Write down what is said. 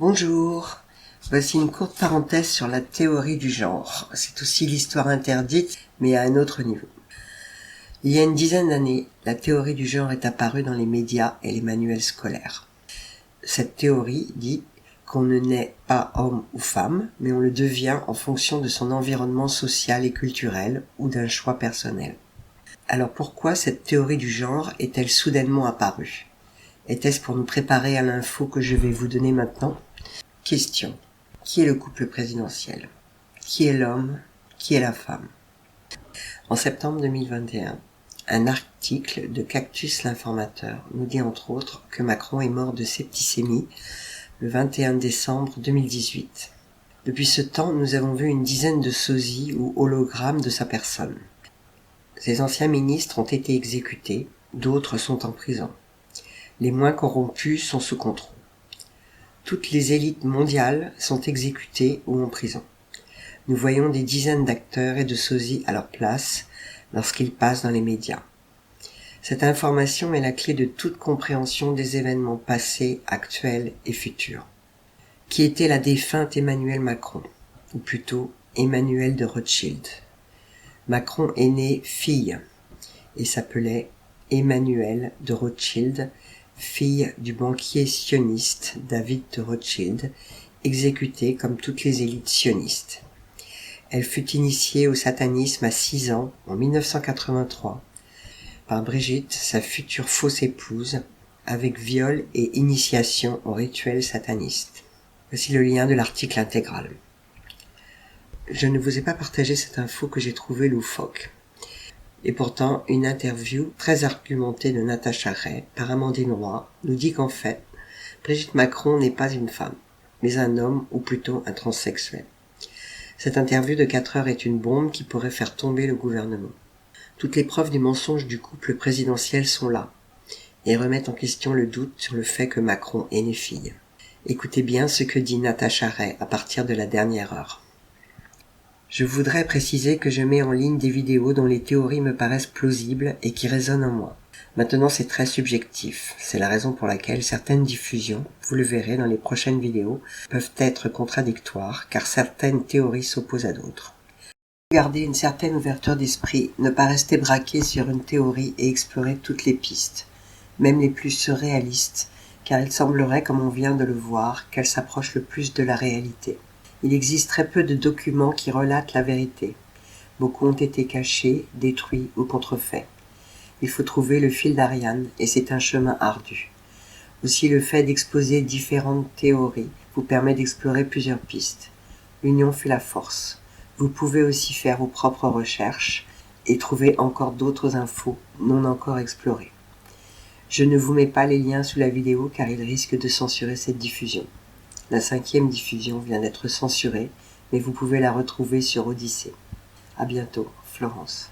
Bonjour, voici une courte parenthèse sur la théorie du genre. C'est aussi l'histoire interdite, mais à un autre niveau. Il y a une dizaine d'années, la théorie du genre est apparue dans les médias et les manuels scolaires. Cette théorie dit qu'on ne naît pas homme ou femme, mais on le devient en fonction de son environnement social et culturel ou d'un choix personnel. Alors pourquoi cette théorie du genre est-elle soudainement apparue ? Était-ce pour nous préparer à l'info que je vais vous donner maintenant ? Question. Qui est le couple présidentiel ? Qui est l'homme ? Qui est la femme ? En septembre 2021, un article de Cactus l'Informateur nous dit entre autres que Macron est mort de septicémie le 21 décembre 2018. Depuis ce temps, nous avons vu une dizaine de sosies ou hologrammes de sa personne. Ses anciens ministres ont été exécutés, d'autres sont en prison. Les moins corrompus sont sous contrôle. Toutes les élites mondiales sont exécutées ou en prison. Nous voyons des dizaines d'acteurs et de sosies à leur place lorsqu'ils passent dans les médias. Cette information est la clé de toute compréhension des événements passés, actuels et futurs. Qui était la défunte Emmanuelle Macron, ou plutôt Emmanuelle de Rothschild. Macron est né fille et s'appelait Emmanuelle de Rothschild, fille du banquier sioniste David de Rothschild, exécutée comme toutes les élites sionistes. Elle fut initiée au satanisme à 6 ans, en 1983, par Brigitte, sa future fausse épouse, avec viol et initiation au rituel sataniste. Voici le lien de l'article intégral. Je ne vous ai pas partagé cette info que j'ai trouvée loufoque. Et pourtant, une interview très argumentée de Natacha Ray par Amandine Roy nous dit qu'en fait, Brigitte Macron n'est pas une femme, mais un homme ou plutôt un transsexuel. Cette interview de 4 heures est une bombe qui pourrait faire tomber le gouvernement. Toutes les preuves du mensonge du couple présidentiel sont là et remettent en question le doute sur le fait que Macron est né fille. Écoutez bien ce que dit Natacha Ray à partir de la dernière heure. Je voudrais préciser que je mets en ligne des vidéos dont les théories me paraissent plausibles et qui résonnent en moi. Maintenant, c'est très subjectif. C'est la raison pour laquelle certaines diffusions, vous le verrez dans les prochaines vidéos, peuvent être contradictoires car certaines théories s'opposent à d'autres. Garder une certaine ouverture d'esprit, ne pas rester braqué sur une théorie et explorer toutes les pistes, même les plus surréalistes, car il semblerait, comme on vient de le voir, qu'elles s'approchent le plus de la réalité. Il existe très peu de documents qui relatent la vérité. Beaucoup ont été cachés, détruits ou contrefaits. Il faut trouver le fil d'Ariane et c'est un chemin ardu. Aussi le fait d'exposer différentes théories vous permet d'explorer plusieurs pistes. L'union fait la force. Vous pouvez aussi faire vos propres recherches et trouver encore d'autres infos non encore explorées. Je ne vous mets pas les liens sous la vidéo car ils risquent de censurer cette diffusion. La 5e diffusion vient d'être censurée, mais vous pouvez la retrouver sur Odyssée. À bientôt, Florence.